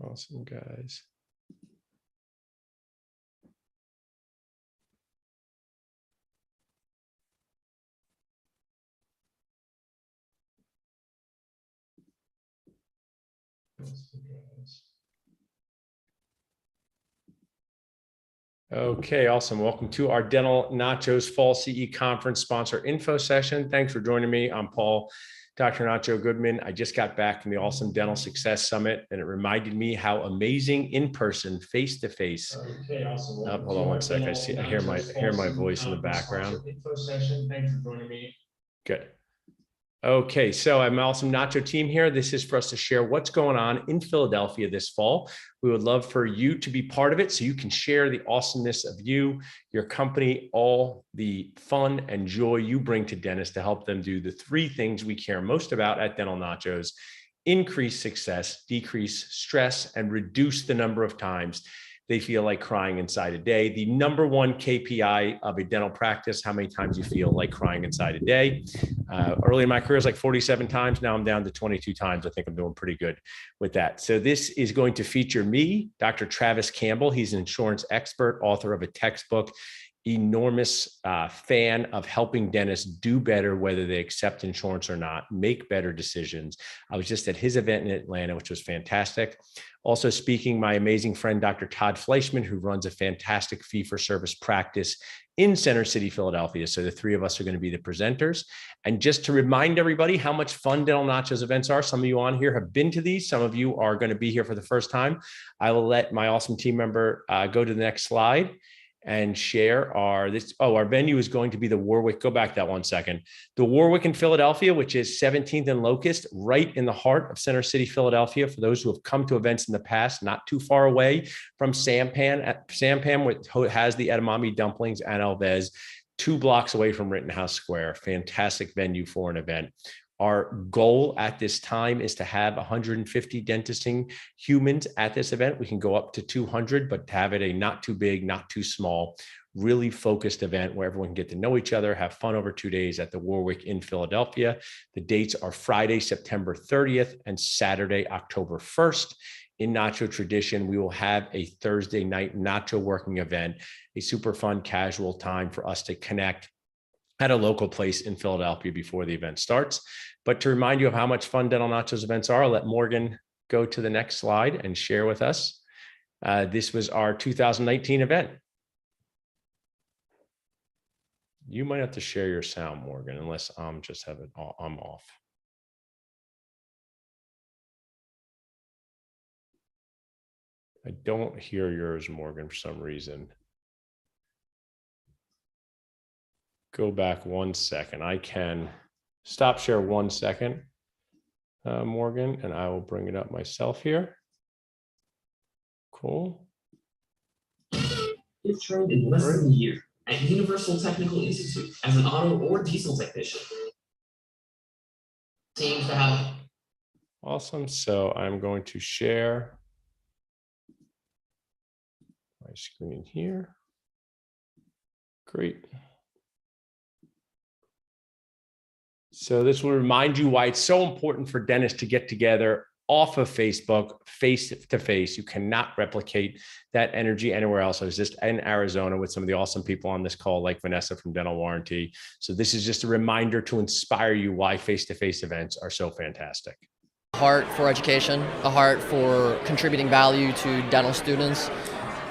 Awesome, guys. Okay, awesome. Welcome to our Dental Nachos Fall CE Conference sponsor info session. Thanks for joining me. I'm Paul, Dr. Nacho Goodman. I just got back from the Awesome Dental Success Summit, and it reminded me how amazing in person, face to face. Okay, awesome. Hold on one sec. I hear my voice in the background. Info session. Thanks for joining me. Good. Okay, so I'm Awesome Nacho team here. This is for us to share what's going on in Philadelphia this fall. We would love for you to be part of it so you can share the awesomeness of you, your company, all the fun and joy you bring to dentists to help them do the three things we care most about at Dental Nachos: increase success, decrease stress, and reduce the number of times they feel like crying inside a day. The number one KPI of a dental practice: how many times you feel like crying inside a day. Early in my career, it was like 47 times. Now I'm down to 22 times. I think I'm doing pretty good with that. So this is going to feature me, Dr. Travis Campbell. He's an insurance expert, author of a textbook, enormous fan of helping dentists do better, whether they accept insurance or not, make better decisions. I was just at his event in Atlanta, which was fantastic. Also speaking, my amazing friend, Dr. Todd Fleischman, who runs a fantastic fee-for-service practice in Center City, Philadelphia. So the three of us are going to be the presenters. And just to remind everybody how much fun Dental Nachos events are, some of you on here have been to these. Some of you are going to be here for the first time. I will let my awesome team member go to the next slide and share our venue is going to be the Warwick. Go back that 1 second. The Warwick in Philadelphia, which is 17th and Locust, right in the heart of Center City, Philadelphia. For those who have come to events in the past, not too far away from Sampan, which has the edamame dumplings and Alves, 2 blocks away from Rittenhouse Square. Fantastic venue for an event. Our goal at this time is to have 150 dentisting humans at this event. We can go up to 200, but to have it a not too big, not too small, really focused event where everyone can get to know each other, have fun over 2 days at the Warwick in Philadelphia. The dates are Friday, September 30th and Saturday, October 1st. In Nacho tradition, we will have a Thursday night Nacho working event, a super fun, casual time for us to connect at a local place in Philadelphia before the event starts. But to remind you of how much fun Dental Nachos events are, I'll let Morgan go to the next slide and share with us. This was our 2019 event. You might have to share your sound, Morgan, unless I'm off. I don't hear yours, Morgan, for some reason. Go back 1 second. I can stop share 1 second, Morgan, and I will bring it up myself here. Cool. It's trained in less than a year at Universal Technical Institute as an auto or diesel technician. Seems to have. Awesome. So I'm going to share my screen here. Great. So this will remind you why it's so important for dentists to get together off of Facebook, face to face. You cannot replicate that energy anywhere else. I was just in Arizona with some of the awesome people on this call, like Vanessa from Dental Warranty. So this is just a reminder to inspire you why face-to-face events are so fantastic. Heart for education, a heart for contributing value to dental students.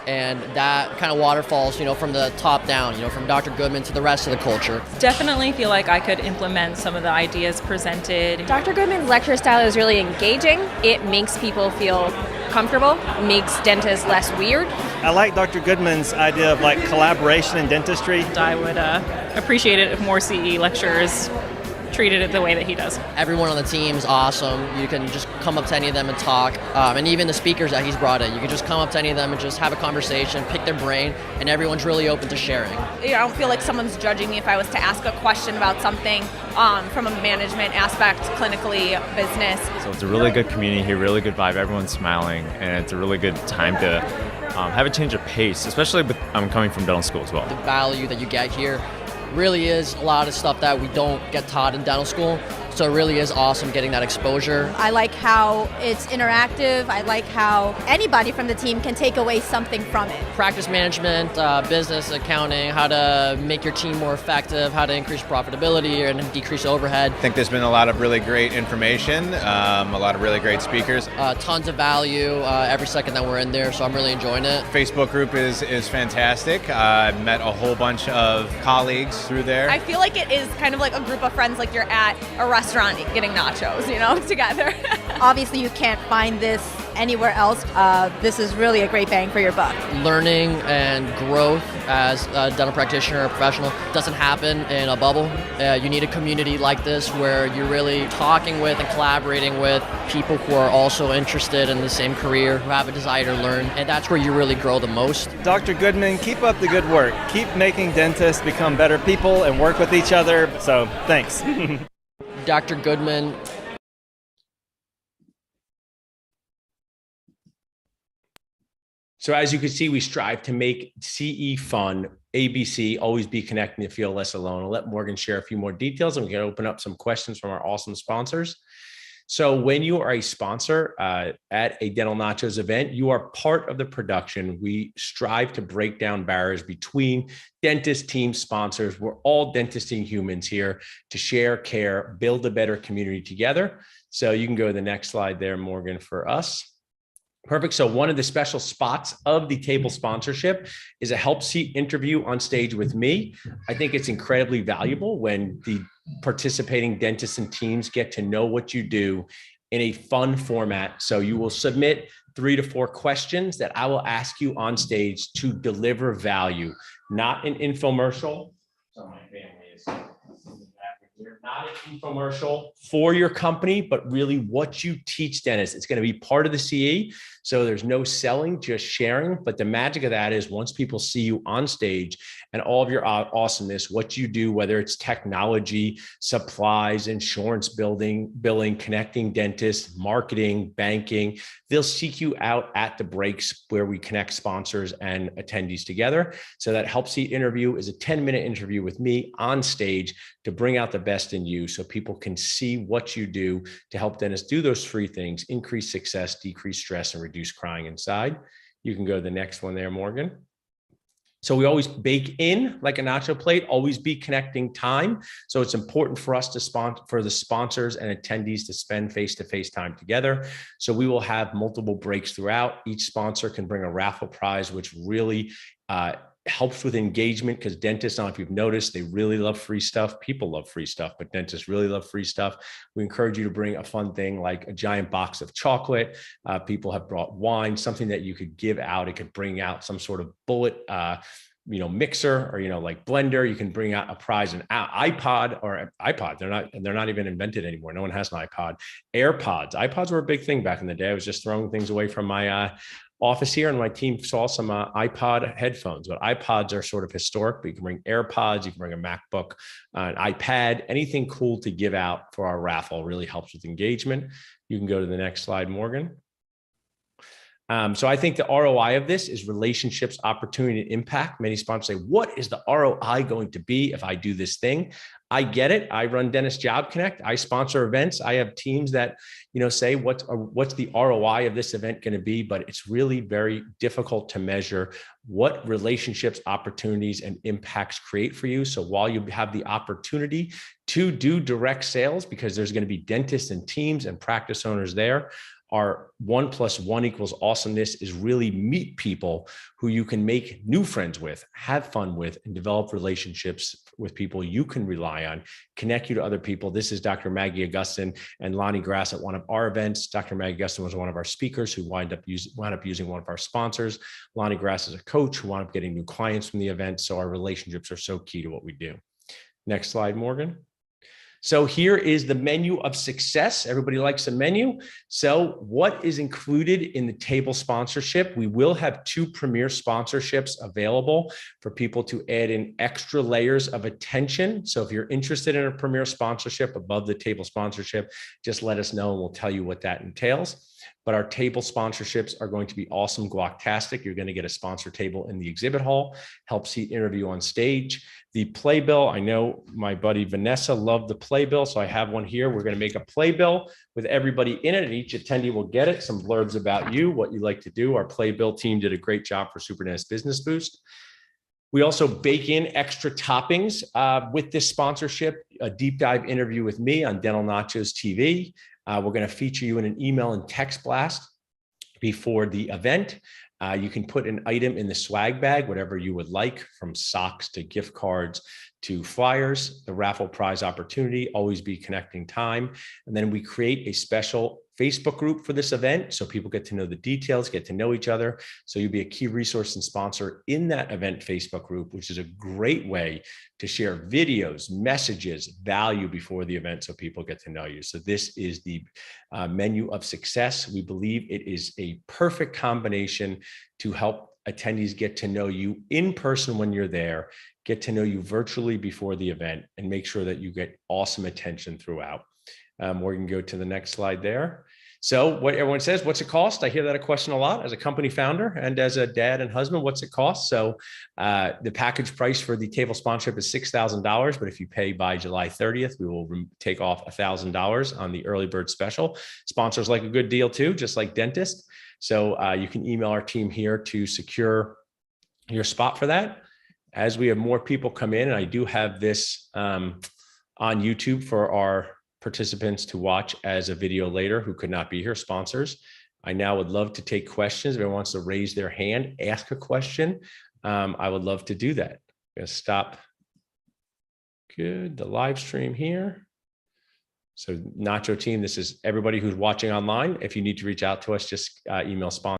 And that kind of waterfalls, from the top down, from Dr. Goodman to the rest of the culture. Definitely feel like I could implement some of the ideas presented. Dr. Goodman's lecture style is really engaging. It makes people feel comfortable, makes dentists less weird. I like Dr. Goodman's idea of collaboration in dentistry. I would appreciate it if more CE lecturers treated it the way that he does. Everyone on the team's awesome. You can just come up to any of them and talk. And even the speakers that he's brought in, you can just come up to any of them and just have a conversation, pick their brain, and everyone's really open to sharing. I don't feel like someone's judging me if I was to ask a question about something from a management aspect, clinically, business. So it's a really good community here, really good vibe. Everyone's smiling, and it's a really good time to have a change of pace, especially with coming from dental school as well. The value that you get here really is a lot of stuff that we don't get taught in dental school. So it really is awesome getting that exposure. I like how it's interactive. I like how anybody from the team can take away something from it. Practice management, business accounting, how to make your team more effective, how to increase profitability and decrease overhead. I think there's been a lot of really great information, a lot of really great speakers. Tons of value every second that we're in there, so I'm really enjoying it. Facebook group is fantastic. I've met a whole bunch of colleagues through there. I feel like it is kind of like a group of friends, like you're at a restaurant getting nachos, you know, together. Obviously, you can't find this anywhere else. This is really a great bang for your buck. Learning and growth as a dental practitioner or professional doesn't happen in a bubble. You need a community like this where you're really talking with and collaborating with people who are also interested in the same career, who have a desire to learn, and that's where you really grow the most. Dr. Goodman, keep up the good work. Keep making dentists become better people and work with each other. So, thanks. Dr. Goodman. So as you can see, we strive to make CE fun. ABC, always be connecting to feel less alone. I'll let Morgan share a few more details and we can open up some questions from our awesome sponsors. So when you are a sponsor at a Dental Nachos event, you are part of the production. We strive to break down barriers between dentist team sponsors. We're all dentists and humans here to share, care, build a better community together. So you can go to the next slide there, Morgan, for us. Perfect. So one of the special spots of the table sponsorship is a help seat interview on stage with me. I think it's incredibly valuable when the participating dentists and teams get to know what you do in a fun format. So you will submit 3 to 4 questions that I will ask you on stage to deliver value, not an infomercial. So my family is not an infomercial for your company, but really what you teach dentists. It's going to be part of the CE. So there's no selling, just sharing. But the magic of that is once people see you on stage and all of your awesomeness, what you do, whether it's technology, supplies, insurance billing, connecting dentists, marketing, banking, they'll seek you out at the breaks where we connect sponsors and attendees together. So that help seat interview is a 10-minute interview with me on stage to bring out the best in you so people can see what you do to help dentists do those 3 things: increase success, decrease stress, and reduce crying inside. You can go to the next one there, Morgan. So we always bake in like a nacho plate, always be connecting time. So it's important for us to sponsor, for the sponsors and attendees to spend face-to-face time together. So we will have multiple breaks throughout. Each sponsor can bring a raffle prize, which really helps with engagement, because dentists, I don't know if you've noticed, they really love free stuff. People love free stuff, but dentists really love free stuff. We encourage you to bring a fun thing like a giant box of chocolate. People have brought wine, something that you could give out. It could bring out some sort of bullet, mixer or, like blender. You can bring out a prize, an iPod or iPod. They're not even invented anymore. No one has an iPod. AirPods. iPods were a big thing back in the day. I was just throwing things away from my office here, and my team saw some iPod headphones, but iPods are sort of historic, but you can bring AirPods, you can bring a MacBook, an iPad, anything cool to give out for our raffle really helps with engagement. You can go to the next slide, Morgan. So I think the ROI of this is relationships, opportunity, and impact. Many sponsors say, what is the ROI going to be if I do this thing? I get it. I run Dentist Job Connect. I sponsor events. I have teams that, say what's the ROI of this event going to be, but it's really very difficult to measure what relationships, opportunities, and impacts create for you. So while you have the opportunity to do direct sales, because there's going to be dentists and teams and practice owners there, our 1 + 1 = awesomeness is really meet people who you can make new friends with, have fun with, and develop relationships with people you can rely on, connect you to other people. This is Dr. Maggie Augustin and Lonnie Grass at one of our events. Dr. Maggie Augustin was one of our speakers who wound up using one of our sponsors. Lonnie Grass is a coach who wound up getting new clients from the event. So our relationships are so key to what we do. Next slide, Morgan. So here is the menu of success. Everybody likes a menu. So what is included in the table sponsorship? We will have 2 premier sponsorships available for people to add in extra layers of attention. So if you're interested in a premier sponsorship above the table sponsorship, just let us know and we'll tell you what that entails. but our table sponsorships are going to be awesome, guac-tastic. You're going to get a sponsor table in the exhibit hall, help seat interview on stage. The playbill, I know my buddy Vanessa loved the playbill, so I have one here. We're going to make a playbill with everybody in it, and each attendee will get it. Some blurbs about you, what you like to do. Our playbill team did a great job for Super Dentist Business Boost. We also bake in extra toppings with this sponsorship, a deep dive interview with me on Dental Nachos TV. We're going to feature you in an email and text blast before the event. You can put an item in the swag bag, whatever you would like, from socks to gift cards to flyers. The raffle prize opportunity, always be connecting time. And then we create a special Facebook group for this event, so people get to know the details, get to know each other. So you'll be a key resource and sponsor in that event Facebook group, which is a great way to share videos, messages, value before the event, so people get to know you. So this is the menu of success. We believe it is a perfect combination to help attendees get to know you in person when you're there, get to know you virtually before the event, and make sure that you get awesome attention throughout. We can go to the next slide there. So what everyone says, what's it cost? I hear that a question a lot as a company founder and as a dad and husband, what's it cost? So the package price for the table sponsorship is $6,000, but if you pay by July 30th, we will take off $1,000 on the early bird special. Sponsors like a good deal too, just like dentists. So you can email our team here to secure your spot for that. As we have more people come in, and I do have this on YouTube for our participants to watch as a video later who could not be here, sponsors. I now would love to take questions. If anyone wants to raise their hand, ask a question, I would love to do that. I'm gonna stop the live stream here. So Nacho team, this is everybody who's watching online. If you need to reach out to us, just email sponsor.